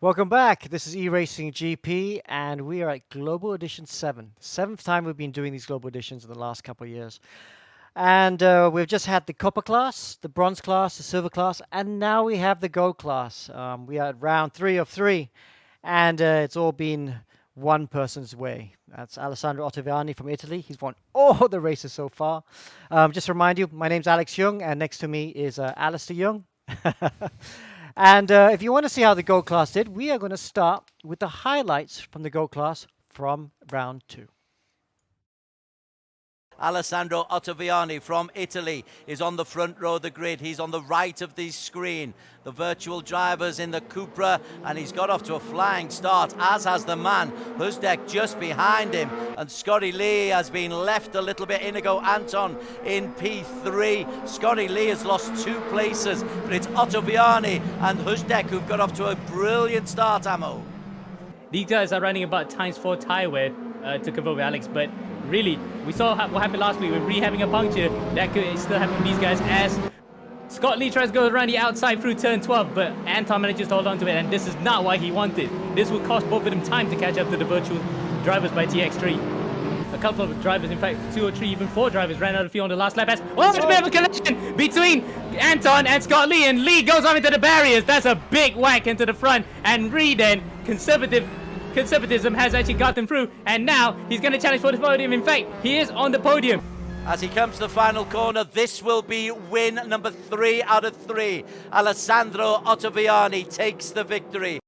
Welcome back. This is eRacing GP, and we are at Global Edition 7. Seventh time we've been doing these Global Editions in the last couple of years. And we've just had the Copper class, the Bronze class, the Silver class, and now we have the Gold class. We are at round 3 of 3, and it's all been one person's way. That's Alessandro Ottaviani from Italy. He's won all the races so far. Just to remind you, my name's Alex Young, and next to me is Alistair Young. And if you want to see how the Gold class did, we are going to start with the highlights from the Gold class from round 2. Alessandro Ottaviani from Italy is on the front row of the grid. He's on the right of the screen. The virtual drivers in the Cupra, and he's got off to a flying start, as has the man, Huzdek, just behind him. And Scotty Lee has been left a little bit. Inigo Anton in P3. Scotty Lee has lost 2 places, but it's Ottaviani and Huzdek who've got off to a brilliant start, Ammo. These guys are running about ×4 tire wear to cover with Alex, but really, we saw what happened last week with Reeh having a puncture. That could still happen to these guys as Scott Lee tries to go around the outside through turn 12, but Anton manages to hold on to it, and this is not what he wanted. This will cost both of them time to catch up to the virtual drivers by TX3. A couple of drivers, in fact, 2 or 3, even 4 drivers ran out of fuel on the last lap. It's a bit of a collision between Anton and Scott Lee, and Lee goes on into the barriers. That's a big whack into the front, and Reeh then, conservatism has actually got them through, and now he's going to challenge for the podium. In fact, he is on the podium. As he comes to the final corner, this will be win number 3 out of 3. Alessandro Ottaviani takes the victory.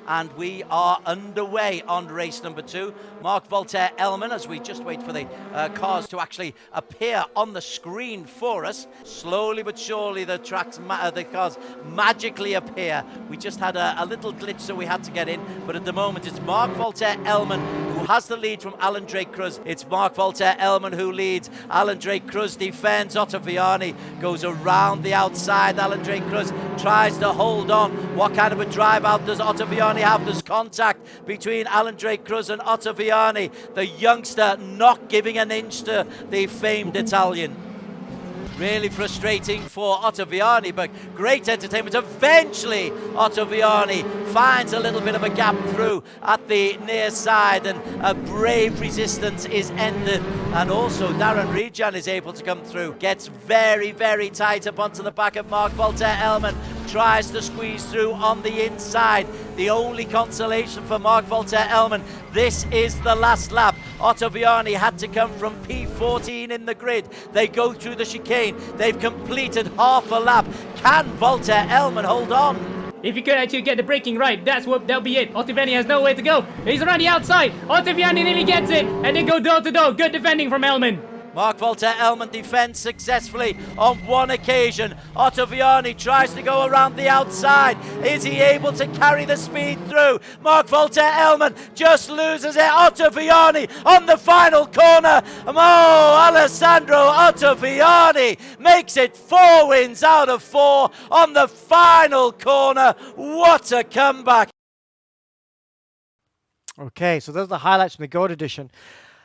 And we are underway on race number 2. Mark Voltaire-Elman, as we just wait for the cars to actually appear on the screen for us. Slowly but surely the cars magically appear. We just had a little glitch, so we had to get in. But at the moment, it's Mark Voltaire-Elman who has the lead from Alan Drake-Cruz. It's Mark Voltaire-Elman who leads. Alan Drake-Cruz defends. Ottaviani goes around the outside. Alan Drake-Cruz tries to hold on. What kind of a drive out does Ottaviani have? There's contact between Alan Drake-Cruz and Ottaviani, the youngster not giving an inch to the famed Italian. Really frustrating for Ottaviani, but great entertainment. Eventually, Ottaviani finds a little bit of a gap through at the near side, and a brave resistance is ended. And also, Darren Rejan is able to come through. Gets very, very tight up onto the back of Mark Voltaire-Elman. Tries to squeeze through on the inside. The only consolation for Mark Voltaire-Elman, this is the last lap. Ottaviani had to come from P14 in the grid. They go through the chicane. They've completed half a lap. Can Voltaire-Elman hold on? If you could actually get the braking right, that'll be it. Ottaviani has nowhere to go. He's around the outside. Ottaviani nearly gets it, and they go door to door. Good defending from Elman. Mark Voltaire-Elman defends successfully on one occasion. Ottaviani tries to go around the outside. Is he able to carry the speed through? Mark Voltaire-Elman just loses it. Ottaviani on the final corner. Alessandro Ottaviani makes it 4 wins out of 4 on the final corner. What a comeback. Okay, so those are the highlights from the Gold Edition.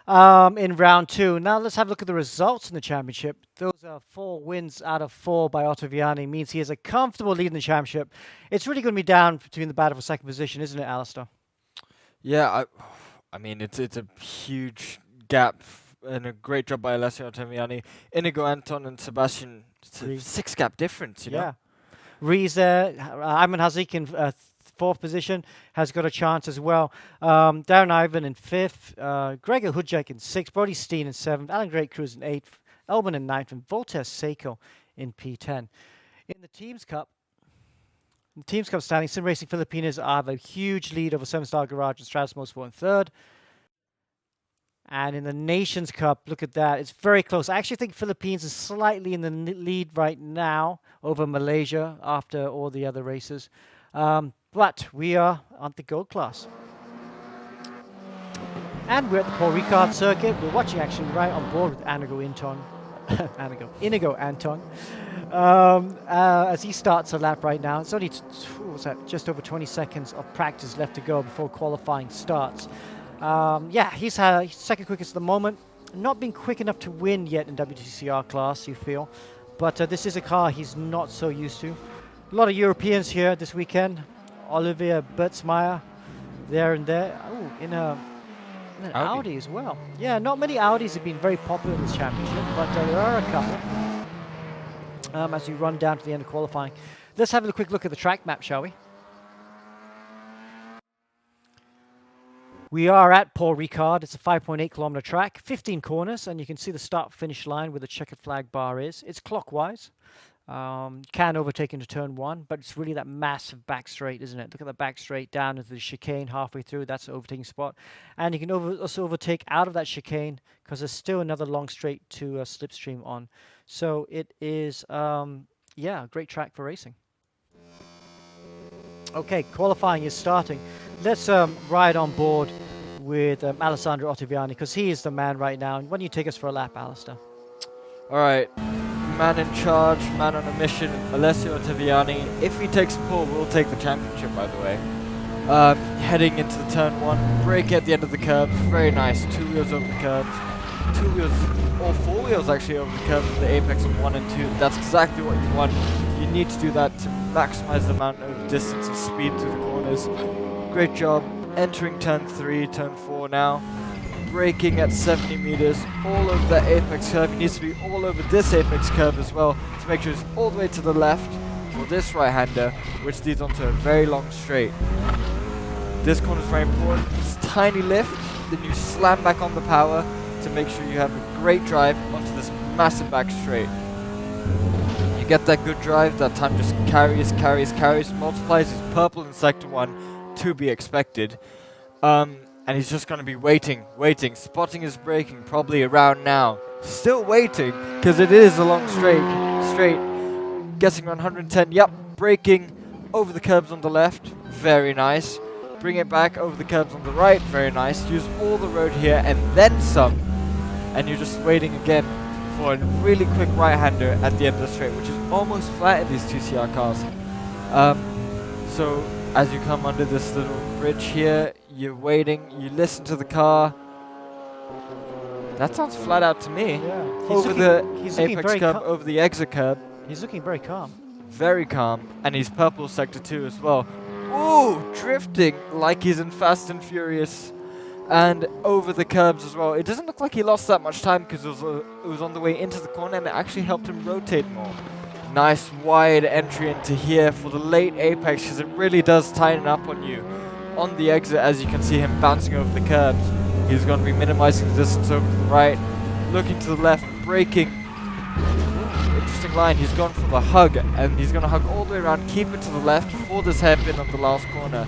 In round 2. Now let's have a look at the results in the championship. Those are 4 wins out of 4 by Ottaviani. Means he has a comfortable lead in the championship. It's really going to be down between the battle for second position, isn't it, Alistair? Yeah, I mean, it's a huge gap, and a great job by Alessandro Ottaviani. Inigo Anton and Sebastian, it's a 6-gap difference, you know? Reeh's there. Ayman Hazik in 4th position has got a chance as well. Darren Ivan in 5th, Gregor Hudjek in 6th, Brody Steen in 7th, Alan Drake-Cruz in 8th, Elman in 9th, and Voltaire Seiko in P10. In the Teams Cup standing, Sim Racing Filipinas have a huge lead over 7-Star Garage and Stratus Motorsport in 3rd. And in the Nations Cup, look at that. It's very close. I actually think Philippines is slightly in the lead right now over Malaysia after all the other races. But we are on the Gold class. And we're at the Paul Ricard circuit. We're watching actually right on board with Inigo Anton. As he starts a lap right now. It's only just over 20 seconds of practice left to go before qualifying starts. He's second quickest at the moment. Not been quick enough to win yet in WTCR class, you feel. But this is a car he's not so used to. A lot of Europeans here this weekend. Olivier Bertzmeyer there and there. Oh, in an Audi. Audi as well. Yeah, not many Audis have been very popular in this championship, but there are a couple. As we run down to the end of qualifying. Let's have a quick look at the track map, shall we? We are at Paul Ricard. It's a 5.8 kilometer track, 15 corners, and you can see the start-finish line where the checkered flag bar is. It's clockwise. Can overtake into turn 1, but it's really that massive back straight, isn't it? Look at the back straight down into the chicane halfway through. That's the overtaking spot. And you can also overtake out of that chicane because there's still another long straight to slipstream on. So it is, yeah, a great track for racing. Okay, qualifying is starting. Let's ride on board with Alessandro Ottaviani because he is the man right now. And why don't you take us for a lap, Alistair? All right, man in charge, man on a mission, Alessandro Ottaviani. If he takes pole, we'll take the championship, by the way. Heading into the turn 1, brake at the end of the curbs, very nice. 2 wheels over the curbs, 2 wheels, or 4 wheels actually over the curbs with the apex of 1 and 2. That's exactly what you want. You need to do that to maximize the amount of distance and speed through the corners. Great job. Entering turn 3, turn 4 now. Braking at 70 meters, all over that apex curve. He needs to be all over this apex curve as well to make sure it's all the way to the left for this right-hander, which leads onto a very long straight. This corner is very important. It's a tiny lift, then you slam back on the power to make sure you have a great drive onto this massive back straight. You get that good drive, that time just carries, multiplies his purple in sector 1 to be expected. And he's just going to be waiting, spotting his braking probably around now. Still waiting, because it is a long straight. Guessing around 110, yep, braking over the curbs on the left, very nice. Bring it back over the curbs on the right, very nice. Use all the road here and then some. And you're just waiting again for a really quick right-hander at the end of the straight, which is almost flat in these 2CR cars. So as you come under this little bridge here, you're waiting, you listen to the car. That sounds flat out to me. Yeah. Over the apex curb, over the exit curb. He's looking very calm. Very calm. And he's purple sector 2 as well. Ooh, drifting like he's in Fast and Furious. And over the curbs as well. It doesn't look like he lost that much time because it was on the way into the corner and it actually helped him rotate more. Nice wide entry into here for the late apex because it really does tighten up on you. On the exit, as you can see him bouncing over the curbs, he's going to be minimizing the distance over to the right, looking to the left, braking. Interesting line, he's gone for the hug, and he's going to hug all the way around, keep it to the left for this hairpin on the last corner,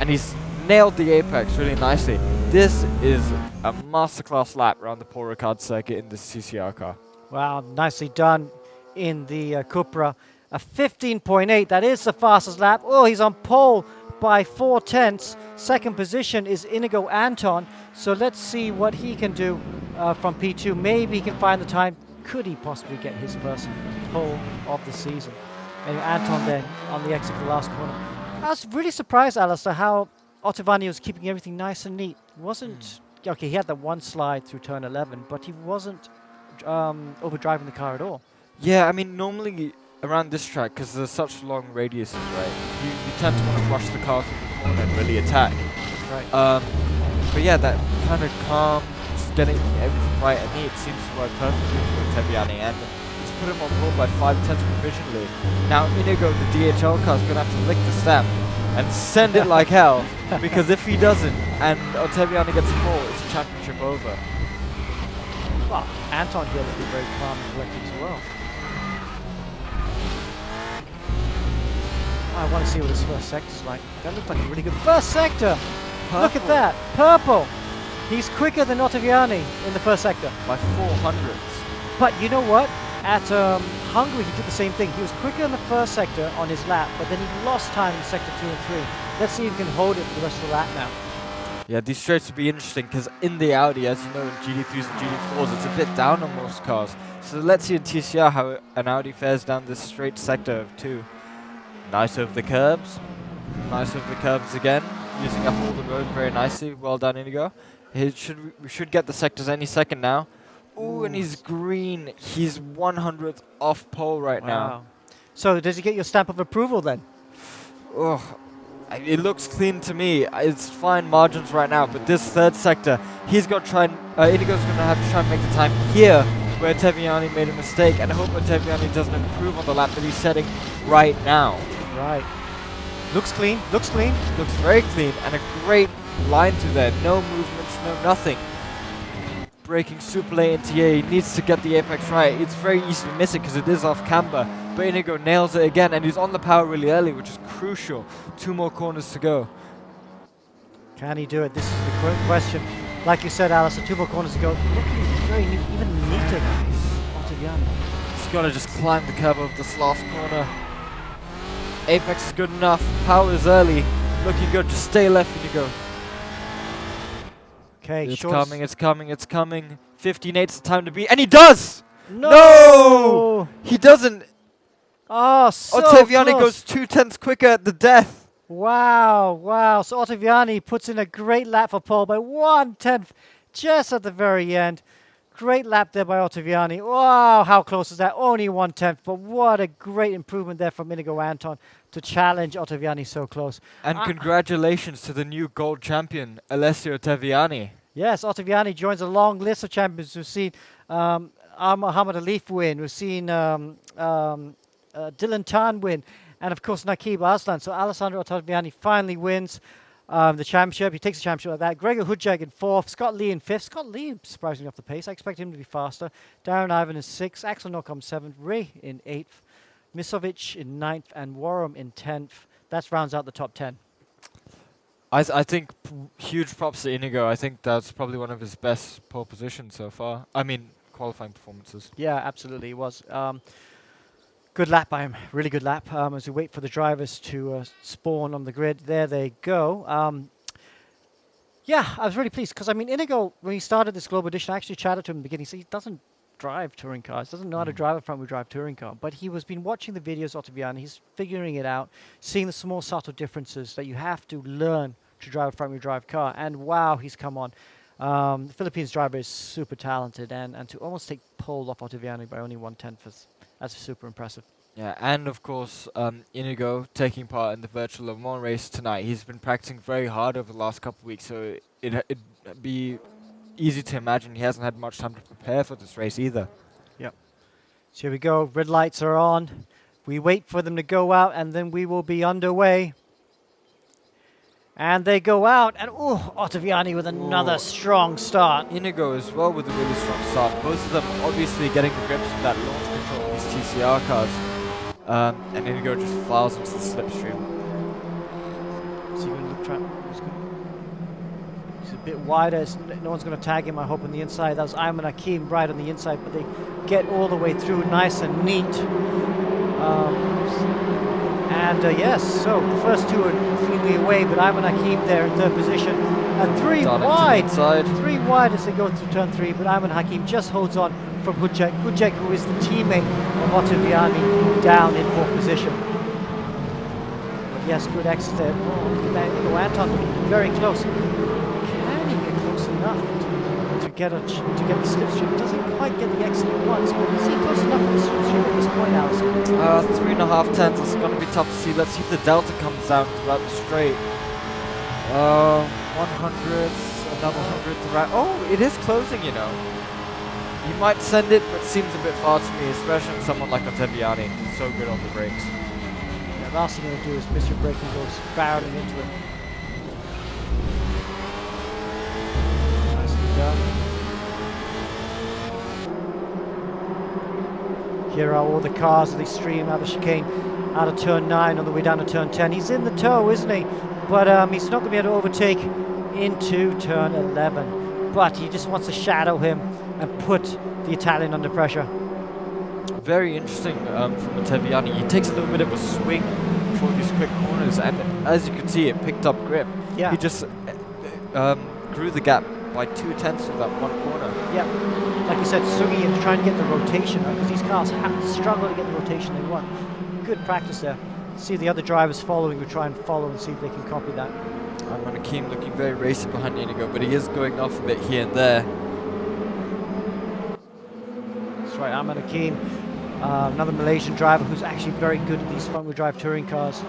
and he's nailed the apex really nicely. This is a masterclass lap around the Paul Ricard circuit in this CCR car. Wow, nicely done in the Cupra. A 15.8, that is the fastest lap. Oh, he's on pole by 4/10. Second position is Inigo Anton. So let's see what he can do from P2. Maybe he can find the time. Could he possibly get his first pole of the season? And Anton then on the exit of the last corner. I was really surprised, Alistair, how Ottaviani was keeping everything nice and neat. He wasn't, okay, he had that one slide through turn 11, but he wasn't overdriving the car at all. Yeah, I mean, normally around this track, because there's such long radiuses, right, you tend to want to rush the car through the corner and really attack. Right. But yeah, that kind of calm, just getting everything right and neat seems to work perfectly for Ottaviani, and he's put him on board by 5/10 provisionally. Now Inigo, the DHL car, is going to have to lick the stamp and send it like hell, because if he doesn't and Ottaviani gets a pole, it's the championship over. Well, Anton here will be very calm and collected as well. I want to see what his first sector's like. That looks like a really good first sector. Purple. Look at that, purple. He's quicker than Ottaviani in the first sector. By 400s. But you know what? At Hungary, he did the same thing. He was quicker in the first sector on his lap, but then he lost time in sector 2 and 3. Let's see if he can hold it for the rest of the lap now. Yeah, these straights will be interesting because in the Audi, as you know, in GT3s and GT4s, it's a bit down on most cars. So let's see in TCR how an Audi fares down this straight sector of 2. Nice over the curbs. Nice over the curbs again. Using up all the road very nicely. Well done, Inigo. We should get the sectors any second now. Ooh, and he's green. He's 100th off pole right now. So does he get your stamp of approval then? Oh, It looks clean to me. It's fine margins right now, but this third sector, he's got to try and Inigo's going to have to try and make the time here where Ottaviani made a mistake, and I hope Ottaviani doesn't improve on the lap that he's setting right now. Right. Looks clean. Looks clean. Looks very clean, and a great line through there. No movements, no nothing. Braking super late into here. He needs to get the apex right. It's very easy to miss it because it is off camber. But Inigo nails it again, and he's on the power really early, which is crucial. 2 more corners to go. Can he do it? This is the question. Like you said, Alice, 2 more corners to go. Looking very neat, even neater than Ottaviani. He's got to just climb the curve of this last corner. Apex is good enough. Power is early. Looking good. Just stay left, Inigo. Okay, it's coming, it's coming, it's coming. 15.8's the time to beat, and he does! No! He doesn't! Oh, so Ottaviani close. goes 2/10 quicker at the death. Wow, wow. So Ottaviani puts in a great lap for pole by 1/10 just at the very end. Great lap there by Ottaviani. Wow, how close is that? Only 1/10, but what a great improvement there from Inigo Anton to challenge Ottaviani so close. And congratulations to the new gold champion, Alessandro Ottaviani. Yes, Ottaviani joins a long list of champions. We've seen Muhammad Alif win. We've seen Dylan Tan win. And, of course, Naqib Aslan. So Alessandro Ottaviani finally wins the championship. He takes the championship like that. Gregor Hudjag in 4th. Scott Lee in 5th. Scott Lee, surprisingly, off the pace. I expect him to be faster. Darren Ivan in 6th. Axel Nocom 7th. Ray in 8th. Misovic in 9th. And Warham in 10th. That rounds out the top 10. I think huge props to Inigo. I think that's probably one of his best pole positions so far. I mean, qualifying performances. Yeah, absolutely. It was. Good lap by him. Really good lap. As we wait for the drivers to spawn on the grid. There they go. Yeah, I was really pleased because, I mean, Inigo, when he started this Global Edition, I actually chatted to him in the beginning. So he doesn't drive touring cars, doesn't know how to drive a front-wheel drive touring car. But he was been watching the videos of Ottaviani. He's figuring it out, seeing the small, subtle differences that you have to learn to drive a front-wheel drive car. And wow, he's come on. The Philippines driver is super talented, and to almost take pole off Ottaviani by only 1/10 that's super impressive. Yeah, and of course, Inigo taking part in the virtual Le Mans race tonight. He's been practicing very hard over the last couple of weeks, so it'd be easy to imagine he hasn't had much time to prepare for this race either. Yep. So here we go. Red lights are on. We wait for them to go out, and then we will be underway. And they go out, and Ottaviani with another strong start. Inigo as well with a really strong start. Both of them obviously getting the grips with that launch control of these TCR cars. And Inigo just flies into the slipstream. So you're going to look try. He's a bit wider. No one's going to tag him, I hope, on the inside. That was Ayman Hakim right on the inside, but they get all the way through nice and neat. Yes, so the first 2 are cleanly away, but Ayman Hakim there in 3rd position. And 3 wide. 3 wide as they go through turn 3, but Ayman Hakim just holds on from Hudjek. Hudjek, who is the teammate of Ottaviani, down in 4th position. But yes, good exit there. Look at that, Inigo Anton looking very close. Can he get close enough to get the slipstream? Doesn't quite get the exit he wants, but is he close enough for the slipstream at this point, Alison? 3.5 tenths is going to be tough to see. Let's see if the delta comes down throughout the straight. 100, another 100 to right. Oh, it is closing, you know. You might send it, but it seems a bit far to me, especially on someone like Ottaviani, who's so good on the brakes. Yeah, the last thing you're going to do is miss your brake and go barreling into it. Nicely done. Here are all the cars as they stream out of chicane, out of turn 9 on the way down to turn 10. He's in the tow, isn't he? But he's not going to be able to overtake into turn 11. But he just wants to shadow him and put the Italian under pressure. Very interesting from Ottaviani. He takes a little bit of a swing for these quick corners, and as you can see, it picked up grip. Yeah. He just grew the gap by 2/10 of that one corner. Yeah. Like you said, swinging and trying to get the rotation because these cars struggle to get the rotation they want. Good practice there. See the other drivers following, we try and follow and see if they can copy that. Ayman Hakim looking very racy behind Inigo, but he is going off a bit here and there. That's right, Ayman Hakim, another Malaysian driver who's actually very good at these front-wheel drive touring cars.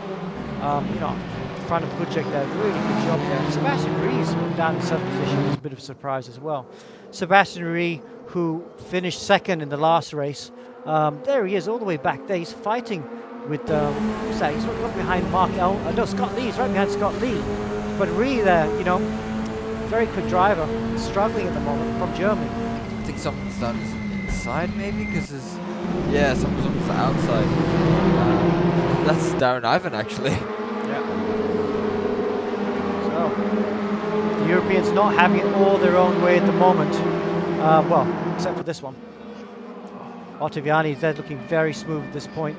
front of Kudjek there. Really good job there. Sebastian Reeh's down in 7th position was a bit of a surprise as well. Sebastian Reeh, who finished 2nd in the last race, there he is all the way back there. He's fighting with, who's that? He's right behind no, Scott Lee. He's right behind Scott Lee. But Reeh there, you know, very quick driver, struggling at the moment from Germany. I think someone's down inside maybe, because there's, yeah, someone's on the outside. That's Darren Ivan actually. Yeah. So, the Europeans not having it all their own way at the moment. Well, except for this one. Ottaviani is there looking very smooth at this point.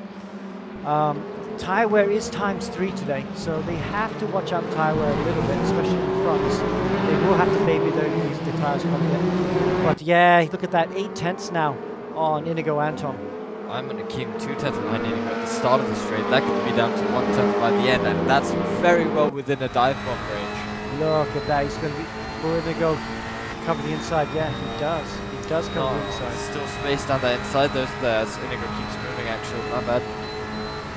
Tyre wear is ×3 today, so they have to watch out tyre wear a little bit, especially in the fronts. They will have to baby the tyres quite a bit. But yeah, look at that, 8/10 now on Inigo Anton. I'm going to keep 2/10 behind Inigo at the start of the straight. That could be down to 1/10 by the end, and that's very well within a dive bomb range. Look at that, he's going to be, will Inigo cover the inside? Yeah, he does. He does cover the inside. Still space down the inside, as Inigo keeps moving actually, not bad.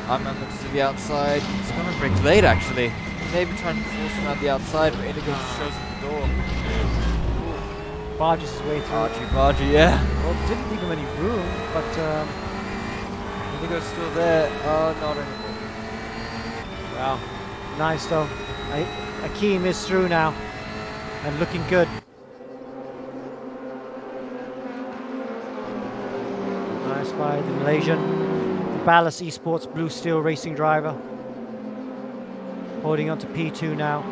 I'm looks to the outside. He's going to break late actually. Maybe trying to force him out the outside, but Inigo just shows him the door. Barges his way through. Bargy, yeah. Well, didn't leave him any room, but Inigo's still there. Oh, not anymore. Wow. Nice though. Akeem is through now and looking good. Nice by the Malaysian. Ballas Esports Blue Steel Racing driver. Holding on to P2 now.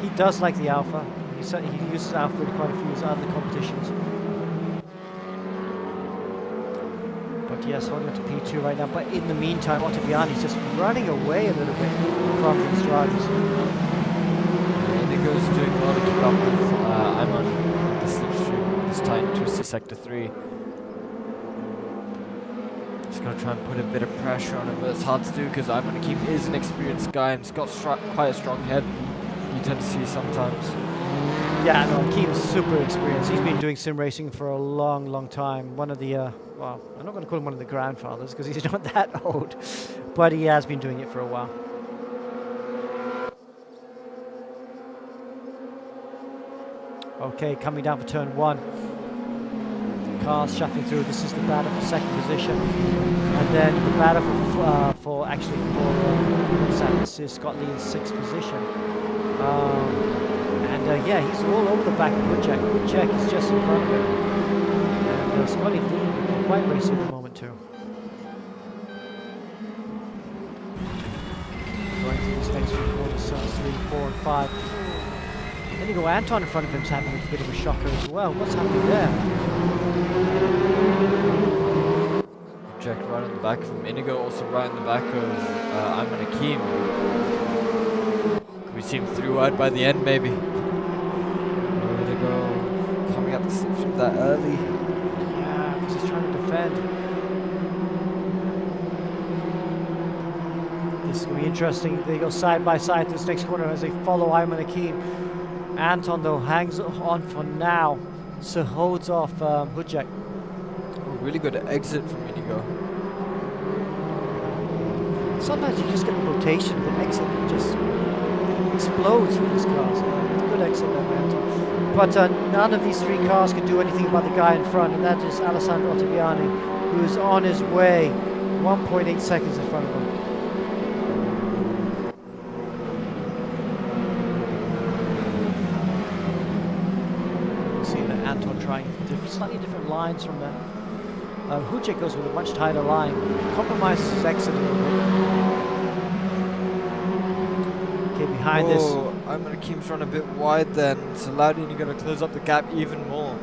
He does like the Alpha. He uses Alpha in quite a few other competitions. But yes, holding on to P2 right now. But in the meantime, Ottaviani's just running away a little bit from these drivers. Inigo's doing well to keep up with. I'm on the slipstream this time, Twisty Sector 3. Just going to try and put a bit of pressure on him, but it's hard to do because I'm going to keep is an experienced guy and he's got quite a strong head. You tend to see sometimes. Yeah, no, Akeem's super experienced. He's been doing sim racing for a long, long time. One of the, well, I'm not going to call him one of the grandfathers because he's not that old, but he has been doing it for a while. Okay, coming down for turn 1. Cars shuffling through. This is the battle for 2nd position, and then the battle for this is Scott Lee in 6th position. And yeah, he's all over the back of Kudjek. Kudjek is just in front of him, and Scott Lee looking quite racy at the moment too. Going through this next few quarters, 3, 4, and 5. Inigo Anton in front of him is having a bit of a shocker as well. What's happening there? Jack right in the back of him. Inigo also right in the back of Ayman Akeem. Can we see him through wide by the end maybe? Inigo coming up the slipstream that early. Yeah, he's just trying to defend. This is going to be interesting. They go side by side to this next corner as they follow Ayman Akeem. Anton though hangs on for now, so holds off Kudjek. Really good exit from Inigo. Sometimes you just get a rotation, the exit just explodes from these cars. Good exit there, Anton. But none of these 3 cars can do anything about the guy in front, and that is Alessandro Ottaviani, who is on his way, 1.8 seconds in front of him. Trying slightly different lines from that. Kudjek goes with a much tighter line, compromises his exit a little bit. Okay, behind this. I'm going to keep running a bit wide then. It's allowed Inigo to close up the gap even more.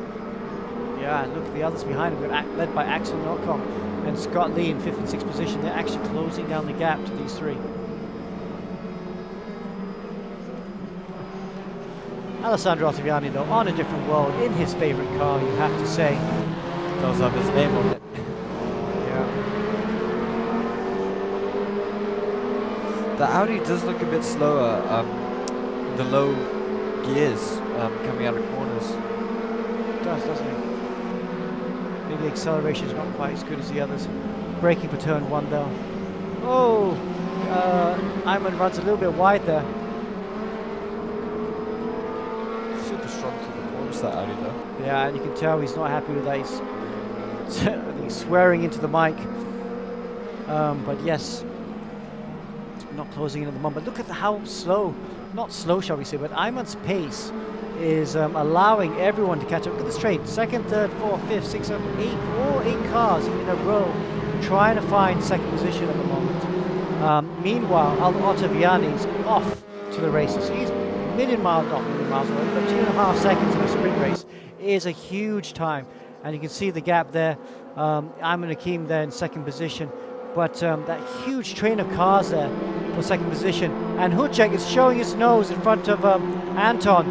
Yeah, look at the others behind him, led by Axel Nocom and Scott Lee in 5th and 6th position. They're actually closing down the gap to these 3. Alessandro Ottaviani, though, on a different world, in his favorite car, you have to say. Does have his name on it. Yeah. The Audi does look a bit slower in the low gears coming out of corners. It does, doesn't it? Maybe the acceleration is not quite as good as the others. Braking for turn 1, though. Oh! Iman runs a little bit wide there. Super strong through the corners, that Audi though. Yeah, and you can tell he's not happy with that. He's, I think he's swearing into the mic. But yes, not closing in at the moment. But look at how slow, not slow shall we say, but Iman's pace is allowing everyone to catch up. Look at the straight. Second, third, fourth, fifth, sixth, seventh, eight, all 8 cars in a row trying to find second position at the moment. Meanwhile, Ottaviani's off to the races. He's not million miles away, but 2.5 seconds in a sprint race is a huge time. And you can see the gap there. Iman Hakim there in second position. But that huge train of cars there for second position. And Hudjek is showing his nose in front of Anton.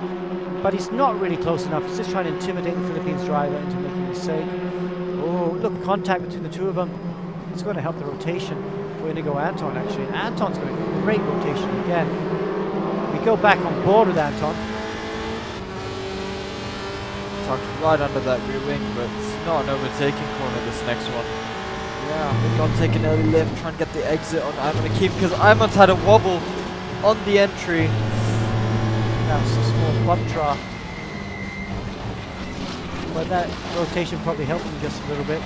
But he's not really close enough. He's just trying to intimidate the Philippines driver into making a mistake. Oh, look, contact between the two of them. It's going to help the rotation for Inigo Anton, actually. And Anton's going to get a great rotation again. We go back on board with Anton. Tucked right under that rear wing, but it's not an overtaking corner, this next one. Yeah. They've got to take an early lift, try and get the exit on Iman Hakim, because Iman's had a wobble on the entry. That was a small bump draft. But that rotation probably helped him just a little bit.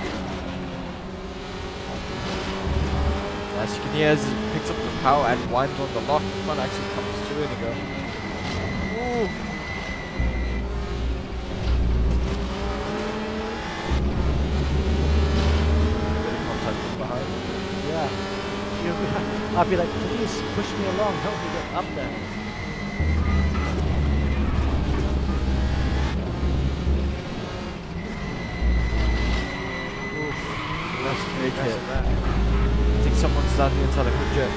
As you can hear, as he picks up the power and winds on the lock, the front actually comes to Inigo. Ooh. Bit of contact from behind. Yeah. I'd be like, please push me along, help me get up there. That's a big hit. I think someone's down the inside of Hudjek.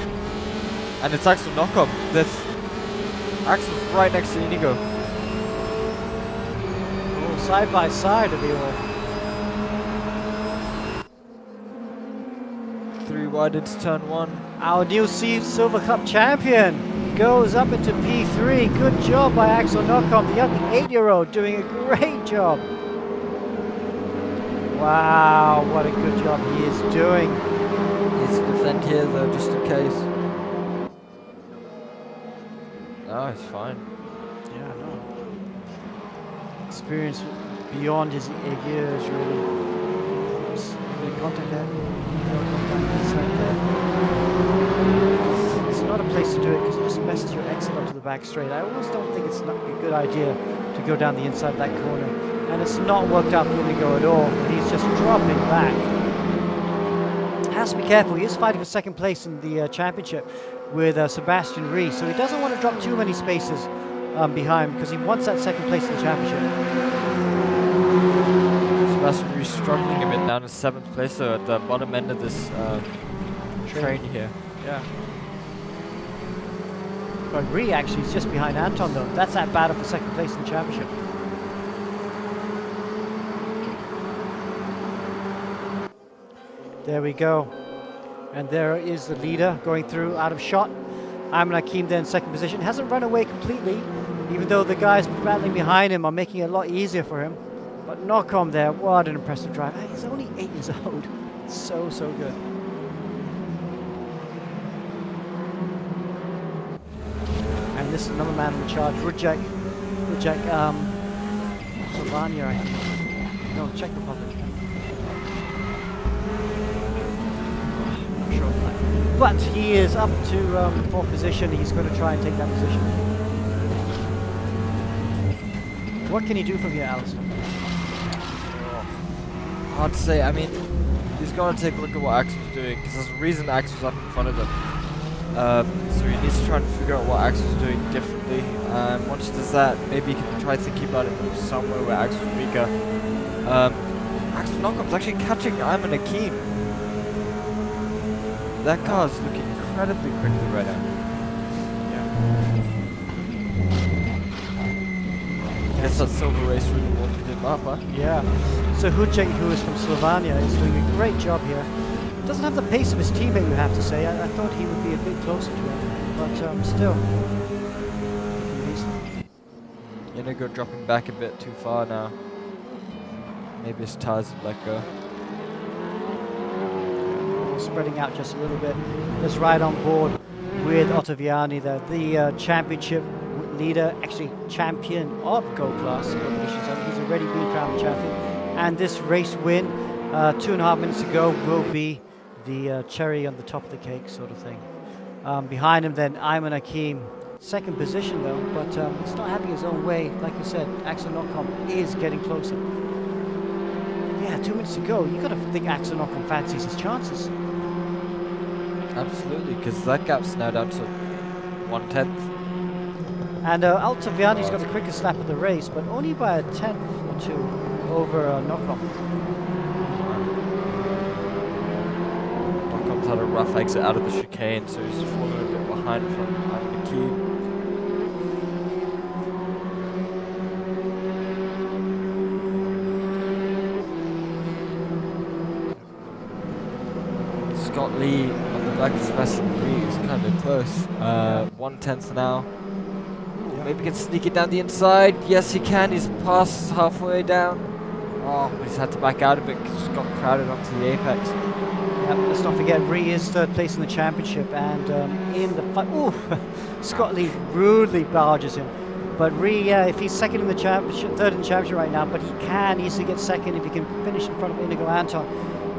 And it's Axel Knockup. Axel's right next to Inigo. Oh, side by side are they all. 3 wide into turn 1. Our new Silver Cup champion goes up into P3. Good job by Axel Knockup, the young 8-year-old, doing a great job. Wow, what a good job he is doing. Needs to defend here though, just in case. No, it's fine. Yeah, no. Experience beyond his years, really. Oops, any contact there? No contact inside there. It's not a place to do it because it just messes your exit onto the back straight. I always don't think it's not a good idea to go down the inside of that corner. And it's not worked out for Inigo at all. He's just dropping back. Has to be careful. He is fighting for second place in the championship with Sebastian Reeh, so he doesn't want to drop too many spaces behind because he wants that second place in the championship. Sebastian Reeh struggling a bit down in 7th place, so at the bottom end of this train here. Yeah. But Reeh actually is just behind Anton though. That's that battle for second place in the championship. There we go. And there is the leader going through out of shot. Iman Hakim there in second position. Hasn't run away completely, even though the guys battling behind him are making it a lot easier for him. But Knockom there, what an impressive drive. He's only 8 years old. So, so good. And this is another man in charge, Hudjek, Slovenia, I think. No, Czech Republic. But he is up to 4th position. He's going to try and take that position. What can he do from here, Alistair? Hard to say. I mean, he's got to take a look at what Axel's doing, because there's a reason Axel's up in front of them. So he needs to try and figure out what Axel's doing differently. Once he does that, maybe he can try thinking about it move somewhere where Axel's weaker. Axel Knockom's actually catching Iman Hakim. That car's looking incredibly quickly right now. I guess that silver race really warmed him up, huh? Yeah. So Hudjek, who is from Slovenia, is doing a great job here. Doesn't have the pace of his teammate, you have to say. I thought he would be a bit closer to him, but still. Inigo dropping back a bit too far now. Maybe his tires have let go. Spreading out just a little bit. Just right on board with Ottaviani, the championship leader, actually champion of Go Class. He's already been crowned champion. And this race win 2.5 minutes ago will be the cherry on the top of the cake sort of thing. Behind him then, Ayman Hakim, second position though, but he's not having his own way. Like you said, Axel Nocom is getting closer. Yeah, 2 minutes ago, you got to think Axel Nocom fancies his chances. Absolutely, because that gap's now down to 1/10. And Ottaviani's got the quickest lap of the race, but only by a 10th or 2 over Nocom. Nocom's had a rough exit out of the chicane, so he's falling a bit behind from Ayman Hakim. Scott Lee on the back of Sebastian Reeh is kind of close. 1/10 now. Maybe can sneak it down the inside. Yes, he can. He's past halfway down. Oh, he's had to back out a bit because he's got crowded onto the apex. Yep, let's not forget Reeh is third place in the championship, and in the fight, Scott Lee rudely barges him. But Reeh, if he's second in the championship, third in the championship right now, but he can easily get second if he can finish in front of Inigo Anton.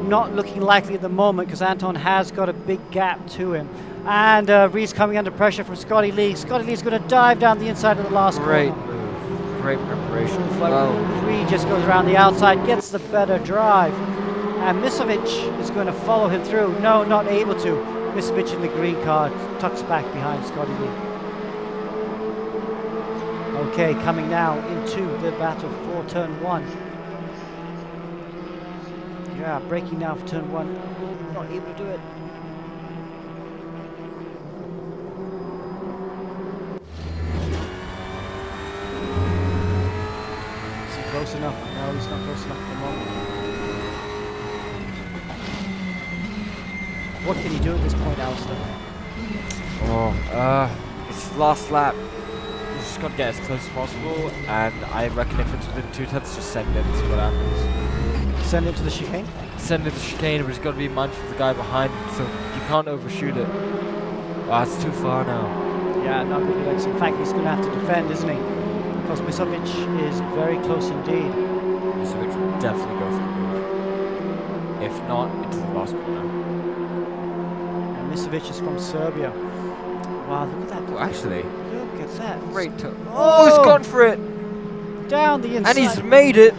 Not looking likely at the moment because Anton has got a big gap to him. And Reeh's coming under pressure from Scotty Lee. Scotty Lee's going to dive down the inside of the last Great corner. move. Great preparation as Like well. Reeh just goes around the outside, gets the better drive. And Misovic is going to follow him through. No, not able to. Misovic in the green card tucks back behind Scotty Lee. Okay, coming now into the battle for turn 1. Yeah, braking now for turn 1. Not able to do it. Is he close enough? No, he's not close enough at the moment. What can he do at this point, Alistair? It's his last lap. He's just got to get as close as possible, and I reckon if it's within 2/10, just send it and see what happens. Send it to the chicane? Send it to the chicane, but he's got to be mindful of the guy behind him, so you can't overshoot it. Oh, it's too far now. Yeah, not good legs. In fact, he's going to have to defend, isn't he? Because Misovic is very close indeed. Misovic will definitely go for the move. If not, into the last corner. And Misovic is from Serbia. Wow, look at that. Oh, actually, Look at that. great turn. Oh, he's gone for it! Down the inside. And he's made it!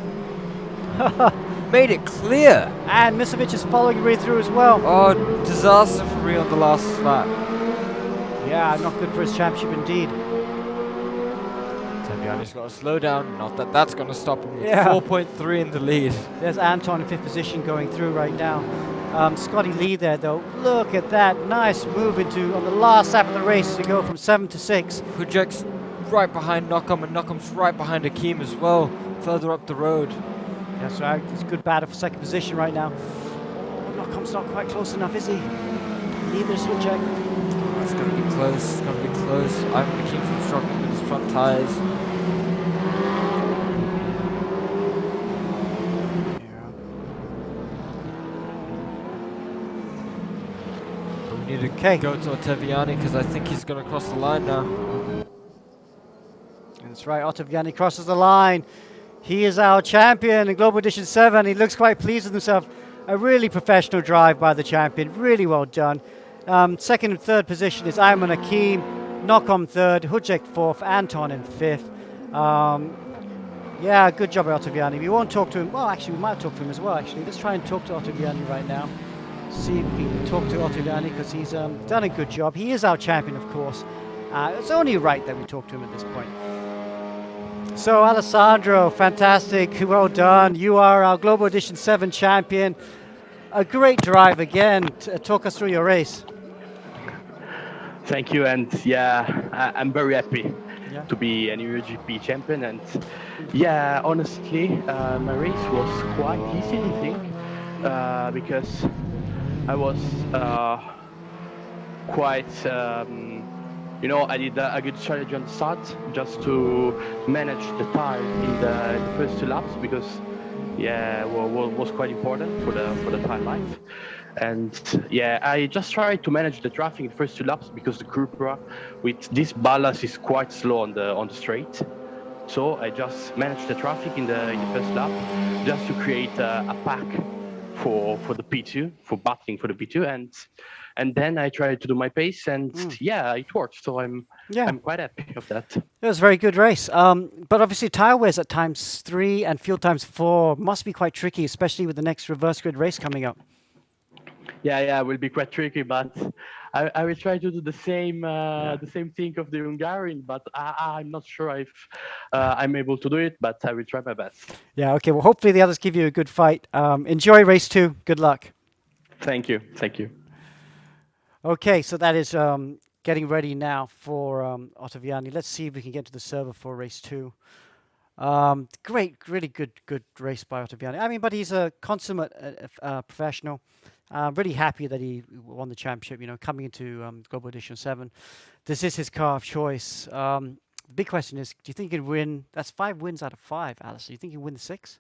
Made it clear! And Misovic is following Reeh through as well. Oh, disaster for Reeh on the last lap. Yeah, not good for his championship indeed. Ottaviani's got to slow down, not that that's going to stop him with Yeah. 4.3 in the lead. There's Anton in 5th position going through right now. Scotty Lee there though. Look at that. Nice move into on the last lap of the race to go from 7 to 6. Hujek's right behind Nocom, and Nocom's right behind Hakim as well, further up the road. That's right. It's a good battle for second position right now. Oh, Nocom's not quite close enough, is he? Neither is Hujek. It's going to be close, it's going to be close. Hakim's struggling with his front tyres. We need to go to Ottaviani because I think he's going to cross the line now. That's right. Ottaviani crosses the line. He is our champion in Global Edition 7. He looks quite pleased with himself. A really professional drive by the champion. Really well done. Second and third position is Ayman Hakim. Nocom third. Hujek fourth. Anton in fifth. Yeah, good job by Ottaviani. We won't talk to him. Well, actually, we might talk to him as well, actually. Let's try and talk to Ottaviani right now. See if we can talk to Ottaviani because he's done a good job. He is our champion, of course. It's only right that we talk to him at this point. So, Alessandro, fantastic. Well done. You are our Global Edition 7 champion. A great drive again. Talk us through your race. Thank you, and yeah, I'm very happy to be an EuroGP champion. And yeah, honestly, my race was quite easy, I think, because I was quite, I did a good strategy on the start just to manage the tire in the first 2 laps because, yeah, was quite important for the tire life. And yeah, I just tried to manage the traffic in the first 2 laps because the Cupra with this ballast is quite slow on the straight. So I just managed the traffic in the first lap just to create a pack for the P2, for battling for the P2, and then I tried to do my pace, and yeah, it worked. So I'm quite happy of that. It was a very good race. But obviously tire wears at times 3 and fuel times 4 must be quite tricky, especially with the next reverse grid race coming up. Yeah, it will be quite tricky, but I will try to do the same thing of the Hungarian, but I'm not sure if I'm able to do it, but I will try my best. Yeah, okay. Well, hopefully the others give you a good fight. Enjoy race 2. Good luck. Thank you. Okay, so that is getting ready now for Ottaviani. Let's see if we can get to the server for race 2. Great, really good race by Ottaviani. I mean, but he's a consummate professional. Really happy that he won the championship, you know, coming into Global Edition 7. This is his car of choice. The big question is, do you think he can win? That's 5 wins out of 5, Alice. Do you think he can win the 6?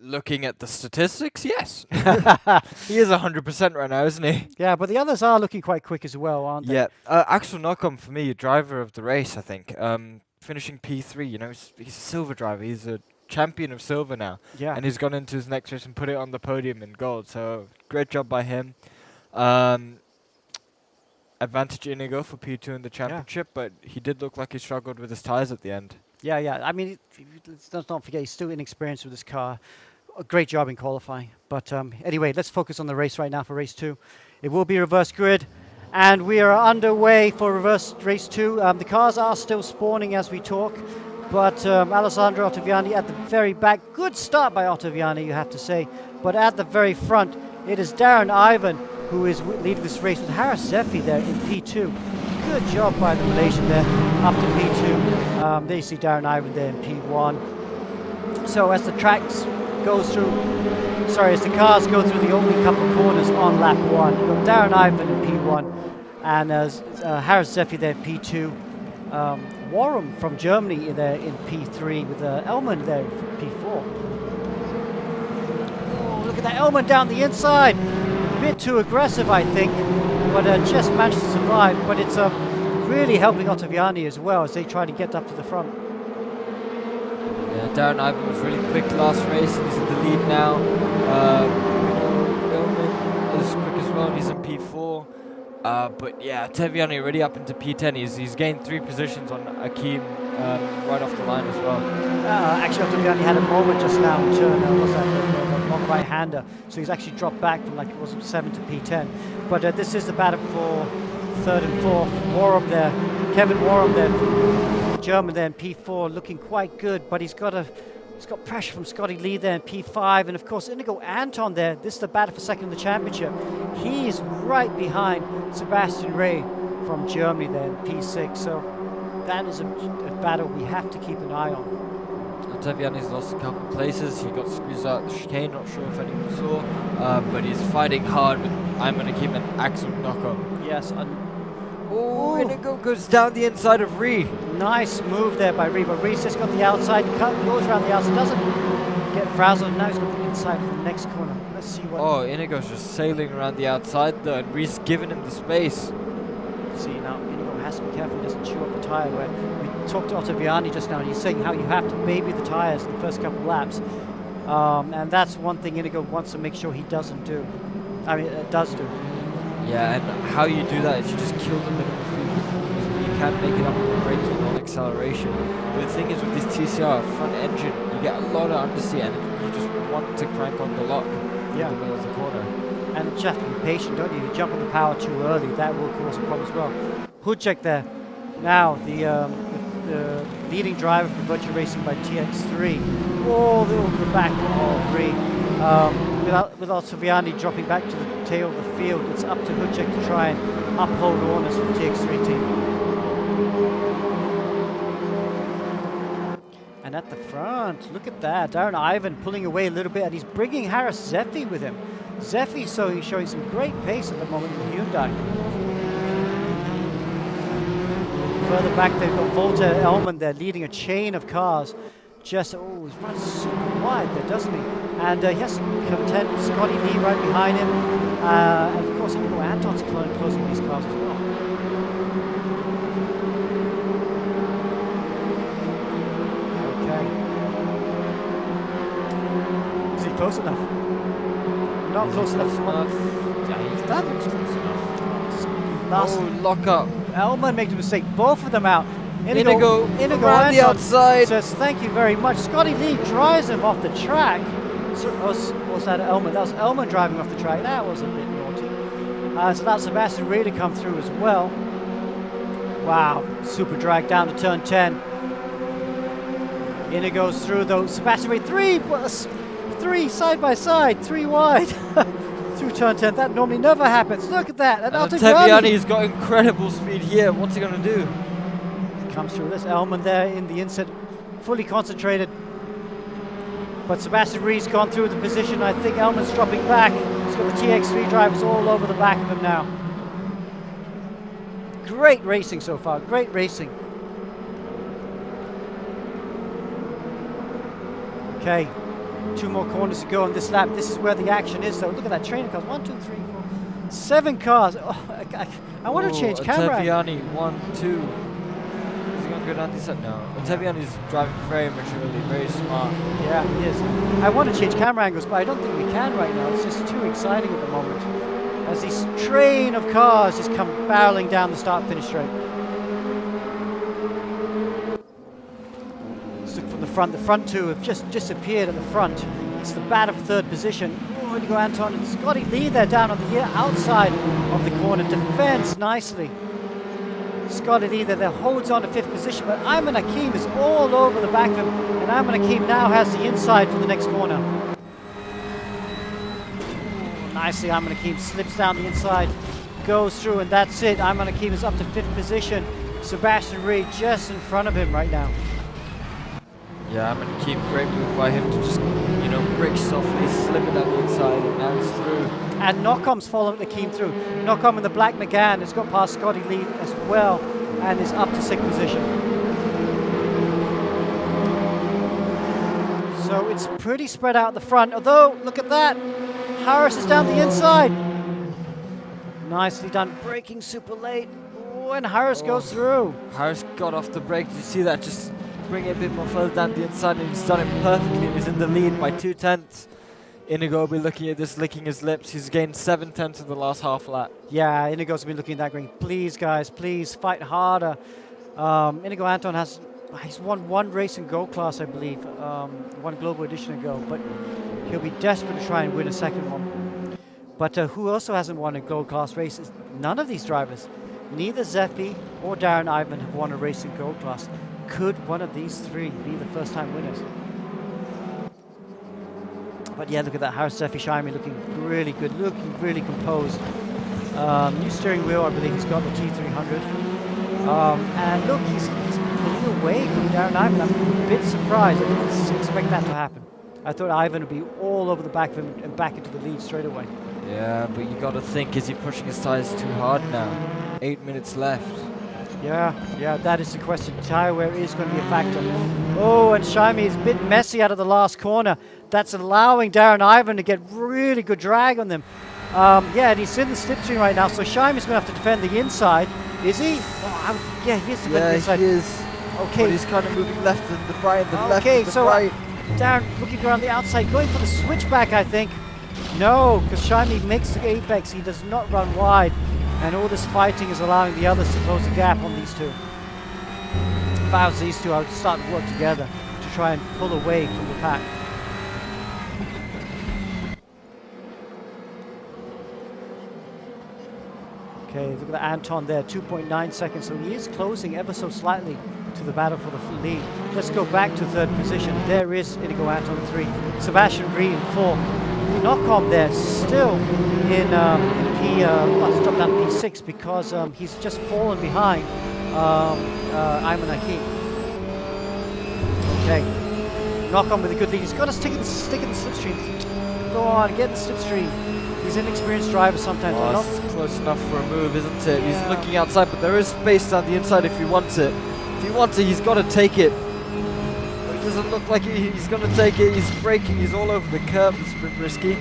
Looking at the statistics, yes. He is 100% right now, isn't he? Yeah, but the others are looking quite quick as well, aren't they? Yeah. Axel Knockom, for me, driver of the race, I think. Finishing P3, you know, he's a silver driver. He's a champion of silver now. Yeah. And he's gone into his next race and put it on the podium in gold. So, great job by him. Advantage Inigo for P2 in the championship, but he did look like he struggled with his tyres at the end. Yeah. I mean, let's not forget, he's still inexperienced with this car. A great job in qualifying. But anyway, let's focus on the race right now for race 2. It will be reverse grid. And we are underway for reverse race 2. The cars are still spawning as we talk. But Alessandro Ottaviani at the very back. Good start by Ottaviani, you have to say. But at the very front, it is Darren Ivan who is leading this race with Harris Zeffi there in P2. Good job by the Malaysian there up to P2. There you see Darren Ivan there in P1. So as the tracks goes through, as the cars go through the opening couple of corners on lap 1, you've got Darren Ivan in P1 and Harris Zeffi there in P2. Warren from Germany there in P3 with Elman there in P4. Oh, look at that Elman down the inside. A bit too aggressive, I think, but just managed to survive. But it's really helping Ottaviani as well as they try to get up to the front. Yeah, Darren Ivan was really quick last race. He's in the lead now. Elman is quick as well. He's in P4. But yeah, Ottaviani already up into P10. He's gained 3 positions on Akeem right off the line as well. Actually, Ottaviani had a moment just now in turn. Was that the long right-hander? So he's actually dropped back from 7 to P10. But this is the battle for 3rd and 4th. Warham there, Kevin Warham there, German there in P4, looking quite good. But he's got pressure from Scotty Lee there in P5, and of course Inigo Anton there. This is the battle for 2nd in the championship. He's right behind Sebastian Reeh from Germany there in P6. So that is a battle we have to keep an eye on. Ottaviani's lost a couple of places. He got squeezed out the chicane, not sure if anyone saw, but he's fighting hard with Akeem and Axel Knockom. Yes. Oh, Inigo goes down the inside of Reeh. Nice move there by Reeh, but Reeh's just got the outside, goes around the outside, doesn't get frazzled. Now he's got the inside for the next corner. Let's see what... Oh, Inigo's just sailing around the outside though, and Reeh's giving him the space. See, now Inigo has to be careful he doesn't chew up the tyre. Where we talked to Ottaviani just now, and he's saying how you have to baby the tyres in the first couple of laps. And that's one thing Inigo wants to make sure he doesn't do. Does do. Yeah, and how you do that is you just kill the minimum speed. You can't make it up on braking on acceleration. But the thing is with this TCR front engine, you get a lot of understeer and you just want to crank on the lock in the middle of the corner. And you have to be patient, don't you? You jump on the power too early, that will cause a problem as well. Hood check there. Now, the leading driver for Virtual Racing by TX3, all over the back of Reeh. With Ottaviani dropping back to the tail of the field, it's up to Hudchek to try and uphold honors for the TX3 team. And at the front, look at that, Darren Ivan pulling away a little bit, and he's bringing Harris Zeffi with him. Zeffi, he's showing some great pace at the moment in Hyundai. Further back, they've got Volta Elman there leading a chain of cars. Just, oh, he's running super wide there, doesn't he? And he has to contend with Scotty Lee right behind him. And of course, Inigo Anton's closing these cars as well. Okay. Is he close enough? Not close enough. Yeah, that looks close enough. Last lock up. Elman made a mistake. Both of them out. Inigo around the Anton outside. says thank you very much. Scotty Lee drives him off the track. So, was that Elman? That was Elman driving off the track. That was a bit naughty. So that's Sebastian Reeh to come through as well. Wow, super drag down to turn 10. Inigo's through though. Sebastian Reeh, three side by side, 3 wide. Through turn 10. That normally never happens. Look at that. And Ottaviani's got incredible speed here. What's he going to do? Comes through. This Elman there in the inset, fully concentrated. But Sebastian Reeh's gone through the position. I think Elman's dropping back. He's got the TX3 drivers all over the back of him now. Great racing so far. Great racing. Okay. 2 more corners to go on this lap. This is where the action is, though. Look at that training cars. 1, 2, 3, 4, 7 cars. Oh, I want to change camera. Ottaviani, 1, 2. Is he going to go down this side? No. Ottaviani's driving very maturely, very smart. Yeah, he is. I want to change camera angles, but I don't think we can right now. It's just too exciting at the moment. As this train of cars just come barreling down the start-finish straight. Let's look from the front. The front 2 have just disappeared at the front. It's the battle for 3rd position. Oh, Inigo Anton and Scotty Lee there down on the outside of the corner. Defends nicely. Scotty Lee there holds on to 5th position, but Ayman Hakim is all over the back of him, and Ayman Hakim now has the inside for the next corner. Nicely, Ayman Hakim slips down the inside, goes through, and that's it. Ayman Hakim is up to 5th position. Sebastian Reeh just in front of him right now. Yeah, Ayman Hakim, great move by him to just, brake softly, slip it down the inside, and now it's through. And Knockom's following Hakim through. Knockom in the black Megane has got past Scotty Lee as well, and is up to 6th position. So it's pretty spread out the front, although, look at that. Harris is down the inside. Nicely done, braking super late. Oh, and Harris goes through. Harris got off the brake. Did you see that? Just bring it a bit more further down the inside, and he's done it perfectly, and he's in the lead by 2/10. Inigo will be looking at this, licking his lips. He's gained 7/10 in the last half lap. Yeah, Inigo's been looking at that going, please guys, please fight harder. Inigo Anton he's won 1 race in Gold Class, I believe, 1 Global Edition ago, but he'll be desperate to try and win a 2nd one. But who also hasn't won a Gold Class race is none of these drivers. Neither Zeppi or Darren Ivan have won a race in Gold Class. Could one of these 3 be the first-time winners? But yeah, look at that. Harris Zeppi Shaimi looking really good, looking really composed. New steering wheel, I believe he's got the T300. And look, he's pulling away from Darren Ivan. I'm a bit surprised. I didn't expect that to happen. I thought Ivan would be all over the back of him and back into the lead straight away. Yeah, but you got to think, is he pushing his tires too hard now? 8 minutes left. Yeah, that is the question. Tire wear is going to be a factor. Oh, and Shaimi is a bit messy out of the last corner. That's allowing Darren Ivan to get really good drag on them. Yeah, and he's in the slipstream right now, so Shaimi's going to have to defend the inside. Is he? Oh, yeah, he is defending the inside. He is. Okay. But he's kind of moving left and the right, the left okay, and the so right. Darren looking around the outside, going for the switchback, I think. No, because Shaimi makes the apex. He does not run wide. And all this fighting is allowing the others to close the gap on these 2. If I was these 2, I would start to work together to try and pull away from the pack. Okay, look at that Anton there, 2.9 seconds. So he is closing ever so slightly to the battle for the lead. Let's go back to 3rd position. There is Inigo Anton 3, Sebastian Reeh in 4. Knockom there, still in he's dropped down to P6 because he's just fallen behind Ayman Hakim. Okay, Knockom with a good lead. He's got to stick in the slipstream. Go on, get in the slipstream. He's an experienced driver sometimes. Oh, this is close enough for a move, isn't it? Yeah. He's looking outside, but there is space down the inside if he wants it. If he wants it, he's got to take it. But he doesn't look like he's going to take it. He's braking. He's all over the curb. It's a bit risky.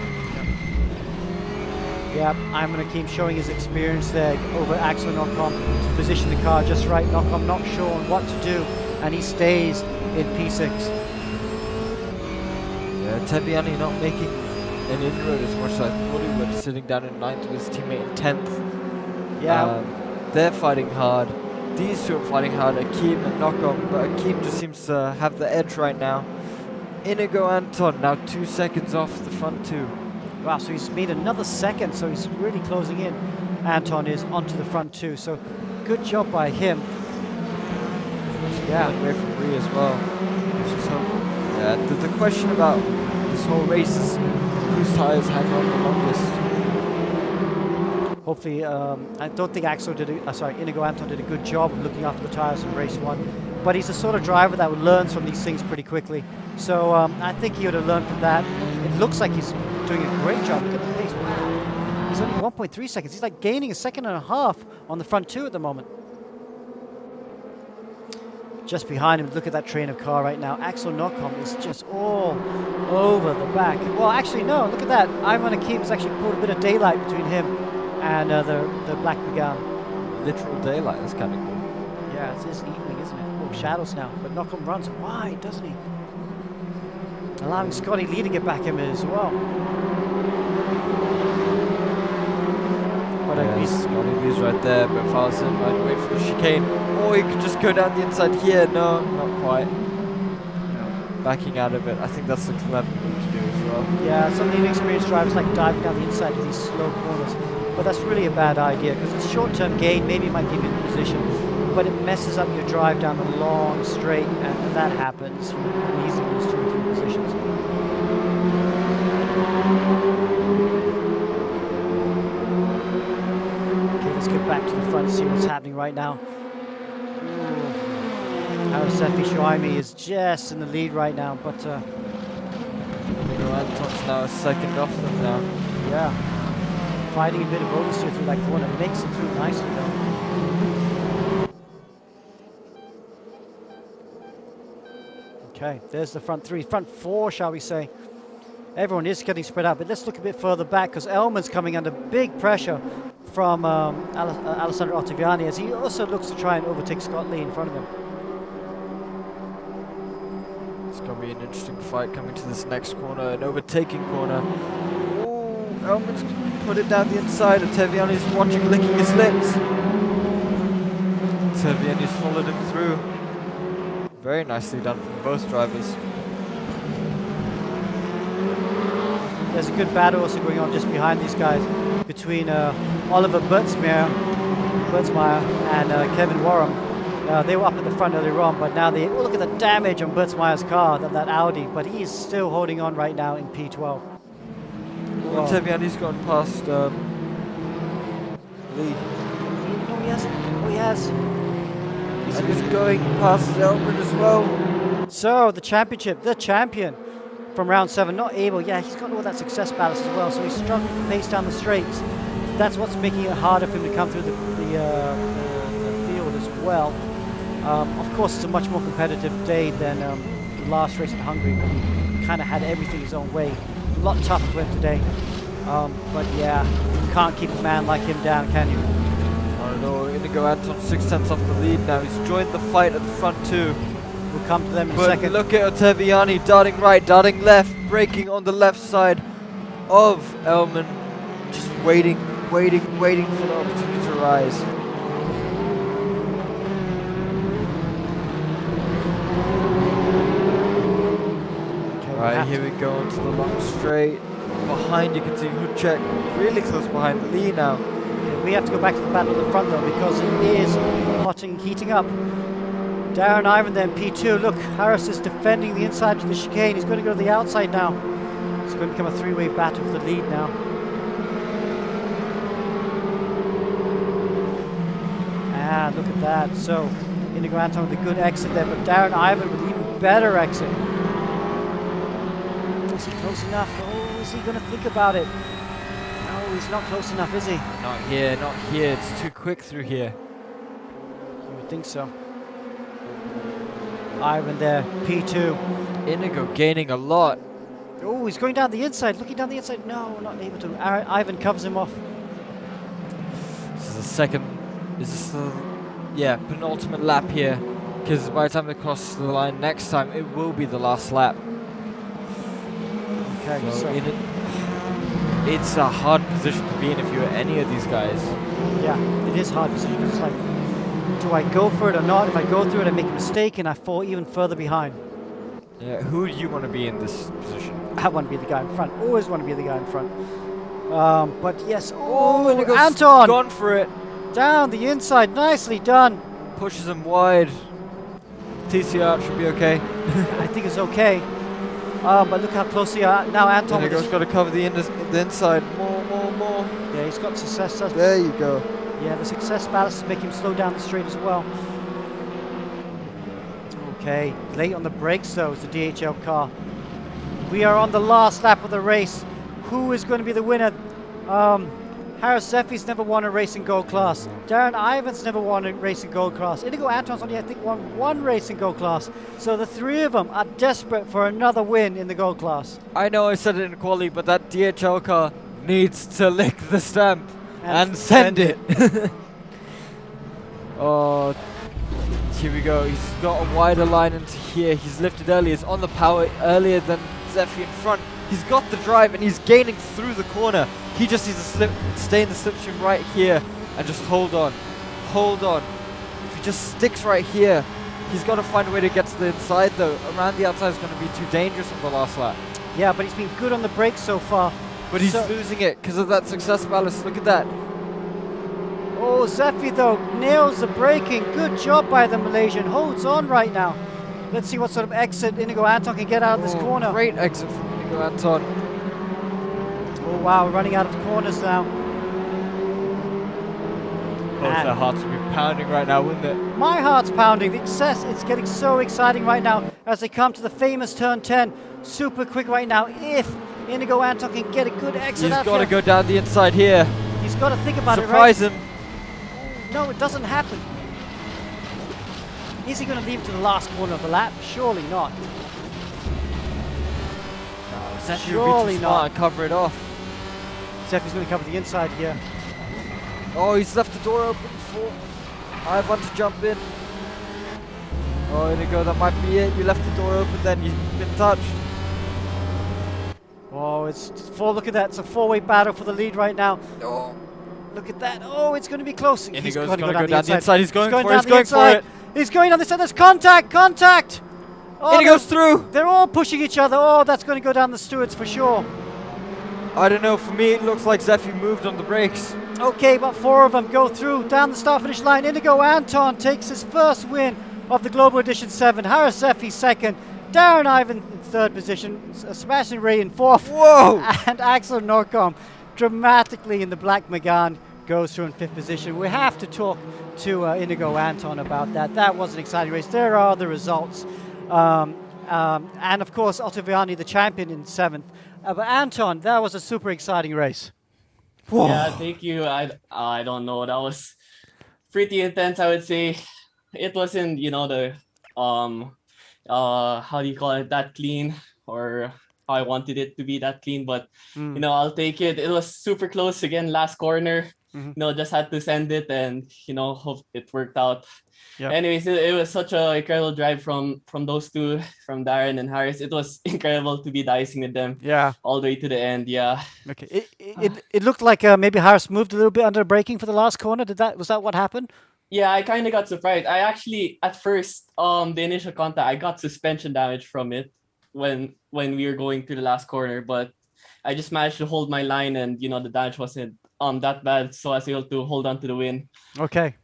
Yeah, I'm going to keep showing his experience there over Axel Nocom to position the car just right. Nocom not sure on what to do, and he stays in P6. Yeah, Ottaviani not making an inroad as much as I thought he would, sitting down in 9th with his teammate in 10th. Yeah. They're fighting hard. These two are fighting hard, Akeem and Nocom, but Akeem just seems to have the edge right now. Inigo Anton now 2 seconds off the front two. Wow, so he's made another second, so he's really closing in. Anton is onto the front two, so good job by him. Yeah, away from Reeh as well. So, yeah, the question about this whole race is whose tires hang on the longest. Hopefully, I don't think Inigo Anton did a good job of looking after the tires in race 1, but he's the sort of driver that learns from these things pretty quickly. So I think he would have learned from that. It looks like he's doing a great job. Look at the pace. Wow. He's only 1.3 seconds. He's like gaining a second and a half on the front two at the moment. Just behind him, look at that train of car right now. Axel Nocom is just all over the back. Well, actually, no, look at that. Ivan Akeem has actually pulled a bit of daylight between him and the Black Megane. Literal daylight, that's kind of cool. Yeah, it's evening, isn't it? Oh, shadows now. But Nocom runs wide, doesn't he? Allowing Scotty Lee to get back in as well. But yeah, Scotty Lee's right there, but Falson might wait for the chicane. Or he could just go down the inside here. No, not quite. No. Backing out of it. I think that's the clever move to do as well. Yeah, some of the inexperienced drivers like diving down the inside of these slow corners. But that's really a bad idea because it's short-term gain. Maybe it might give you the position, but it messes up your drive down the long straight, and that happens. You can easily lose 2 or 3 positions. Okay, let's get back to the front and see what's happening right now. Arasefi Shuaimi is just in the lead right now, but Inigo Anton's now a second off them now. Yeah. Fighting a bit of oversteer through that corner. Makes it through nicely though. Okay, there's the front three. Front four, shall we say. Everyone is getting spread out, but let's look a bit further back because Elman's coming under big pressure from Alessandro Ottaviani as he also looks to try and overtake Scott Lee in front of him. It's going to be an interesting fight coming to this next corner, an overtaking corner. Elman's put it down the inside. Ottaviani's watching, licking his lips. Ottaviani's followed him through. Very nicely done from both drivers. There's a good battle also going on just behind these guys between Oliver Bertsmeyer and Kevin Warham. They were up at the front earlier on, but now look at the damage on Bertsmeyer's car, that Audi, but he is still holding on right now in P12. Ottaviani's gone past Lee. No, he hasn't. Oh, he has. And he's going past Elman as well. So, the champion from round 7, not able. Yeah, he's got all that success ballast as well, so he's struggling to pace down the straights. That's what's making it harder for him to come through the field as well. Of course, it's a much more competitive day than the last race in Hungary, but he kind of had everything his own way. A lot tougher for him today. But yeah, you can't keep a man like him down, can you? I don't know. Inigo Anton 6 tenths off the lead now. He's joined the fight at the front too. We'll come to them in a But second. look at Ottaviani darting right, darting left, braking on the left side of Elman. Just waiting for the opportunity to rise. Right, here we go onto the long straight. Behind you can see Hudchek really close behind Lee now. We have to go back to the battle at the front though because it is heating up. Darren Ivan then P2. Look, Harris is defending the inside of the chicane. He's going to go to the outside now. It's going to become a 3-way battle for the lead now. Ah, look at that. So, Inigo Anton with a good exit there, but Darren Ivan with an even better exit. Is he close enough? Oh, is he going to think about it? No, he's not close enough, is he? Not here, not here. It's too quick through here. You would think so. Ivan there, P2. Inigo gaining a lot. Oh, he's going down the inside, looking down the inside. No, not able to. Ivan covers him off. This is the second. Is this the penultimate lap here? Because by the time they cross the line next time, it will be the last lap. Okay, So it's a hard position to be in if you're any of these guys. yeah, it is hard position. It's like, do I go for it or not? If I go through it, I make a mistake and I fall even further behind. Yeah, who do you want to be in this position? I want to be the guy in front. Always want to be the guy in front. But yes, Inigo's Anton gone for it. down the inside, nicely done. Pushes him wide. TCR should be okay. I think it's okay. But look how close they are now. Anton with Inigo's got to cover the inside. More. yeah, he's got success. There you go. Yeah, the success ballast is making him slow down the straight as well. Okay, late on the brakes though is the DHL car. We are on the last lap of the race. Who is going to be the winner? Harris Zeffy's never won a race in gold class. Darren Ivans never won a race in gold class. Inigo Anton's only, I think, won one race in gold class. So the three of them are desperate for another win in the gold class. I know I said it in quality, but that DHL car needs to lick the stamp and send it. Oh, here we go. He's got a wider line into here. He's lifted early. He's on the power earlier than Zeffy in front. He's got the drive and he's gaining through the corner. He just needs to stay in the slipstream right here and just hold on. Hold on. If he just sticks right here, he's got to find a way to get to the inside though. Around the outside is going to be too dangerous on the last lap. Yeah, but he's been good on the brakes so far. But he's losing it because of that success ballast. Look at that. Oh, Zeffy though nails the braking. Good job by the Malaysian. Holds on right now. Let's see what sort of exit Inigo Anton can get out of this corner. Great exit from Inigo Anton. Oh wow, we're running out of corners now. Both their hearts would be pounding right now, wouldn't it? My heart's pounding. The excess, it's getting so exciting right now as they come to the famous turn 10. Super quick right now. If Inigo Anton can get a good exit He's out got to here, go down the inside here. he's got to think about Surprise it, right? him. No, it doesn't happen. Is he going to leave it to the last corner of the lap? Surely not. Surely not. And cover it off. Zeffy's going to cover the inside here. Oh, he's left the door open for Ivan to jump in. Oh, Inigo, that might be it. You left the door open then. You've been touched. Oh, look at that. It's a four-way battle for the lead right now. Oh. Look at that. Oh, it's going to be close. Inigo's going to go down the inside. He's going for it. He's going for it. He's going on the inside. There's contact. Oh, Inigo's through. They're all pushing each other. Oh, that's going to go down the stewards for sure. I don't know. For me, it looks like Zeffy moved on the brakes. Okay, but four of them go through down the start-finish line. Inigo Anton takes his first win of the Global Edition 7. Harris Zeffy second. Darren Ivan in third position. Sebastian Reeh in fourth. Whoa! And Axel Norcom dramatically in the Black Megane goes through in fifth position. We have to talk to Inigo Anton about that. That was an exciting race. There are the results. And of course, Ottaviani, the champion, in seventh. But Anton, that was a super exciting race. Whoa. Yeah, thank you. I don't know. That was pretty intense, I would say. It wasn't, the how do you call it, that clean, or how I wanted it to be that clean, but I'll take it. It was super close again, last corner. Just had to send it and hope it worked out. Yep. Anyways, it was such an incredible drive from those two, from Darren and Harris. It was incredible to be dicing with them. Yeah, all the way to the end. Yeah. Okay. It looked like maybe Harris moved a little bit under braking for the last corner. Was that what happened? Yeah, I kind of got surprised. I actually, at first, the initial contact, I got suspension damage from it when we were going to the last corner, but I just managed to hold my line, and the damage wasn't that bad, so I was able to hold on to the win. Okay.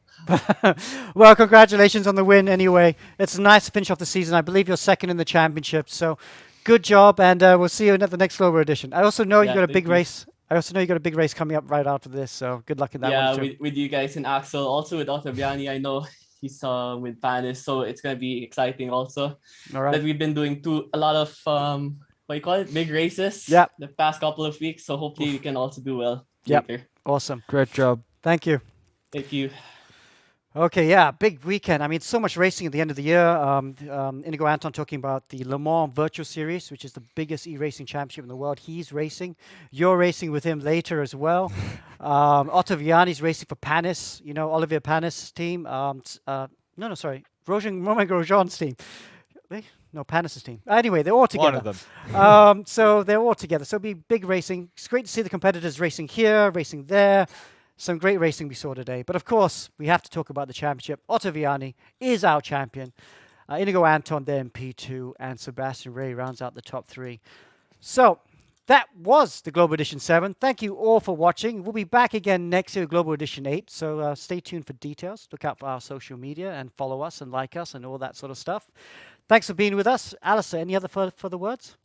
Well, congratulations on the win anyway. It's nice to finish off the season. I believe you're second in the championship, so good job, and we'll see you at the next Global Edition. I also know you got a big race. I also know you got a big race coming up right after this, so good luck in that one too. Yeah, with you guys and Axel, also with Ottaviani. I know he's with Panis, so it's gonna be exciting also. All right. That we've been doing a lot of what you call it, big races. Yeah. The past couple of weeks, so hopefully we can also do well. Yeah. Awesome. Great job. Thank you. Thank you. Okay, yeah, big weekend. I mean, so much racing at the end of the year. Inigo Anton talking about the Le Mans Virtual Series, which is the biggest e-racing championship in the world. He's racing. You're racing with him later as well. Ottaviani's racing for Panis, Olivier Panis' team. Sorry, Romain Grosjean's team. No, Panis' team. Anyway, they're all together. One of them. So they're all together. So it'll be big racing. It's great to see the competitors racing here, racing there. Some great racing we saw today. But of course, we have to talk about the championship. Ottaviani is our champion. Inigo Anton then P2, and Sebastian Reeh rounds out the top 3. So that was the Global Edition 7. Thank you all for watching. We'll be back again next year with Global Edition 8. So stay tuned for details. Look out for our social media and follow us and like us and all that sort of stuff. Thanks for being with us. Alistair, any other further words?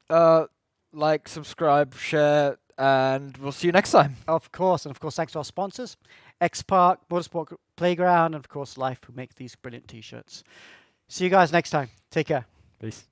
Like, subscribe, share, and we'll see you next time. Of course. And of course, thanks to our sponsors, X Park, Motorsport Playground, and of course, Life, who make these brilliant t-shirts. See you guys next time. Take care. Peace.